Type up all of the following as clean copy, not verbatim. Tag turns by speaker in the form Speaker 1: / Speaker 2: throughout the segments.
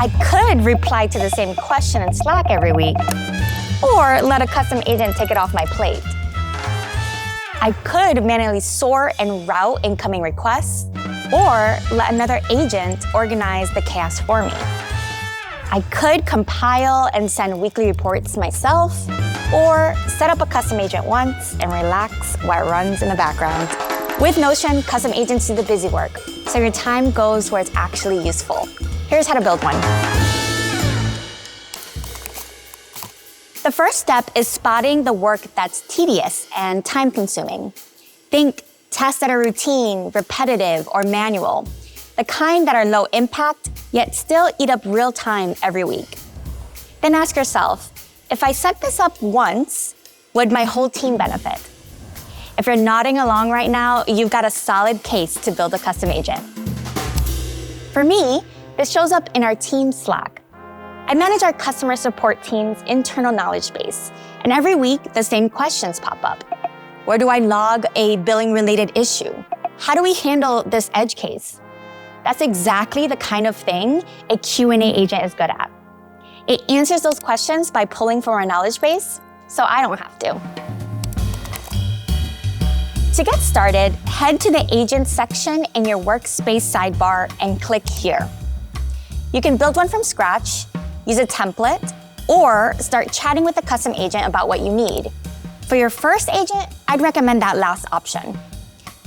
Speaker 1: I could reply to the same question in Slack every week, or let a custom agent take it off my plate. I could manually sort and route incoming requests, or let another agent organize the chaos for me. I could compile and send weekly reports myself, or set up a custom agent once and relax while it runs in the background. With Notion, custom agents do the busy work, so your time goes where it's actually useful. Here's how to build one. The first step is spotting the work that's tedious and time-consuming. Think tasks that are routine, repetitive, or manual, the kind that are low impact, yet still eat up real time every week. Then ask yourself, if I set this up once, would my whole team benefit? If you're nodding along right now, you've got a solid case to build a custom agent. For me, this shows up in our team Slack. I manage our customer support team's internal knowledge base, and every week the same questions pop up. Where do I log a billing-related issue? How do we handle this edge case? That's exactly the kind of thing a Q&A agent is good at. It answers those questions by pulling from our knowledge base, so I don't have to. To get started, head to the Agents section in your workspace sidebar and click here. You can build one from scratch, use a template, or start chatting with the custom agent about what you need. For your first agent, I'd recommend that last option.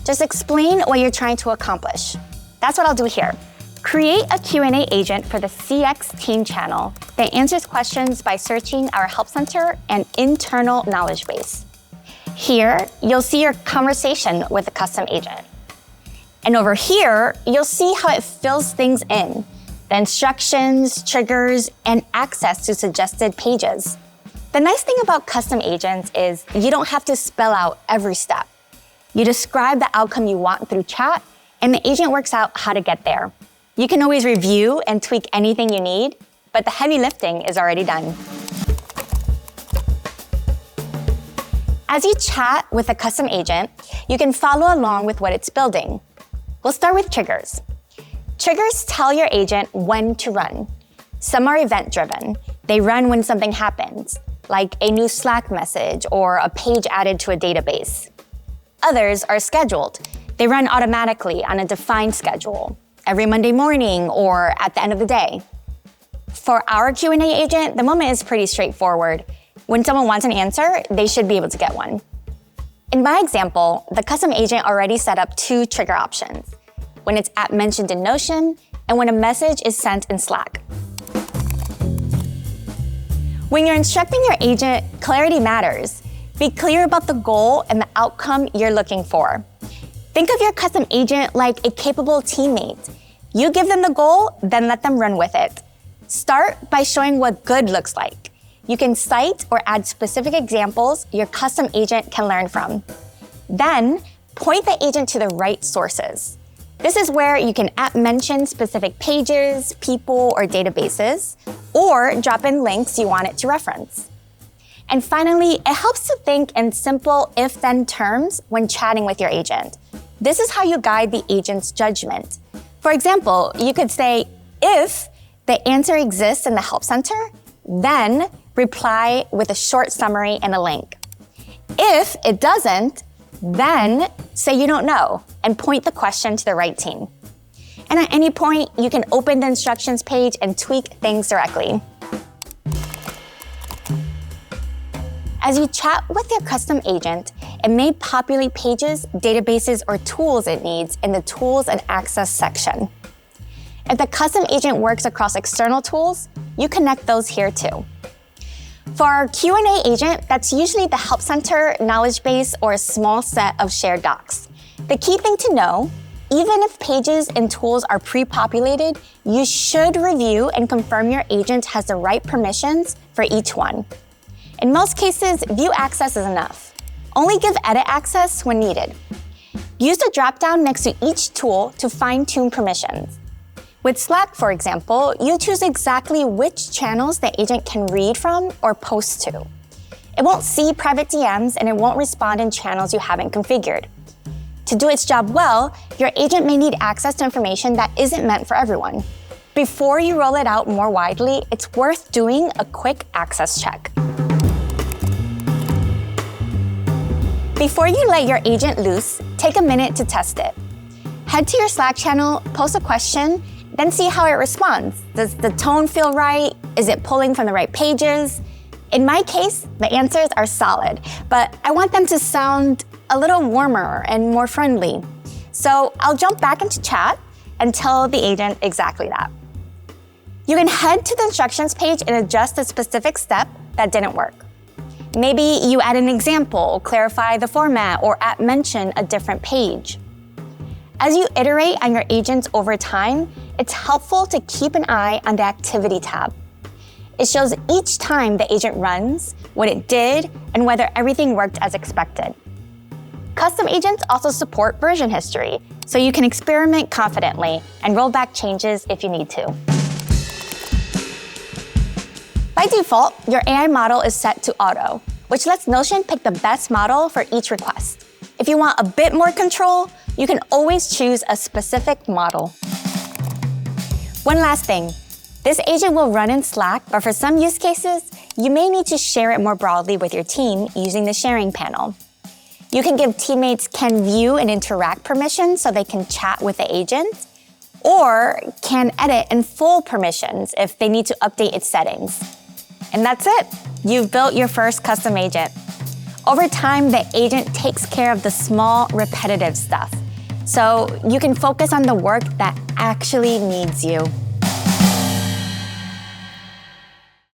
Speaker 1: Just explain what you're trying to accomplish. That's what I'll do here. Create a Q&A agent for the CX team channel that answers questions by searching our Help Center and internal knowledge base. Here, you'll see your conversation with the custom agent. And over here, you'll see how it fills things in, the instructions, triggers, and access to suggested pages. The nice thing about custom agents is you don't have to spell out every step. You describe the outcome you want through chat, and the agent works out how to get there. You can always review and tweak anything you need, but the heavy lifting is already done. As you chat with a custom agent, you can follow along with what it's building. We'll start with triggers. Triggers tell your agent when to run. Some are event-driven. They run when something happens, like a new Slack message or a page added to a database. Others are scheduled. They run automatically on a defined schedule, every Monday morning or at the end of the day. For our Q&A agent, the moment is pretty straightforward. When someone wants an answer, they should be able to get one. In my example, the custom agent already set up 2 trigger options, when it's @mentioned in Notion and when a message is sent in Slack. When you're instructing your agent, clarity matters. Be clear about the goal and the outcome you're looking for. Think of your custom agent like a capable teammate. You give them the goal, then let them run with it. Start by showing what good looks like. You can cite or add specific examples your custom agent can learn from. Then, point the agent to the right sources. This is where you can @mention specific pages, people, or databases, or drop in links you want it to reference. And finally, it helps to think in simple if-then terms when chatting with your agent. This is how you guide the agent's judgment. For example, you could say, if the answer exists in the Help Center, then reply with a short summary and a link. If it doesn't, then say you don't know and point the question to the right team. And at any point, you can open the instructions page and tweak things directly. As you chat with your custom agent, it may populate pages, databases, or tools it needs in the Tools and Access section. If the custom agent works across external tools, you connect those here too. For our Q&A agent, that's usually the Help Center, knowledge base, or a small set of shared docs. The key thing to know, even if pages and tools are pre-populated, you should review and confirm your agent has the right permissions for each one. In most cases, view access is enough. Only give edit access when needed. Use the drop-down next to each tool to fine-tune permissions. With Slack, for example, you choose exactly which channels the agent can read from or post to. It won't see private DMs and it won't respond in channels you haven't configured. To do its job well, your agent may need access to information that isn't meant for everyone. Before you roll it out more widely, it's worth doing a quick access check. Before you let your agent loose, take a minute to test it. Head to your Slack channel, post a question, then see how it responds. Does the tone feel right? Is it pulling from the right pages? In my case, the answers are solid, but I want them to sound a little warmer and more friendly. So I'll jump back into chat and tell the agent exactly that. You can head to the instructions page and adjust a specific step that didn't work. Maybe you add an example, clarify the format, or mention a different page. As you iterate on your agents over time, it's helpful to keep an eye on the activity tab. It shows each time the agent runs, what it did, and whether everything worked as expected. Custom agents also support version history, so you can experiment confidently and roll back changes if you need to. By default, your AI model is set to auto, which lets Notion pick the best model for each request. If you want a bit more control, you can always choose a specific model. One last thing, this agent will run in Slack, but for some use cases, you may need to share it more broadly with your team using the sharing panel. You can give teammates can view and interact permissions so they can chat with the agent, or can edit in full permissions if they need to update its settings. And that's it. You've built your first custom agent. Over time, the agent takes care of the small, repetitive stuff, so you can focus on the work that actually needs you.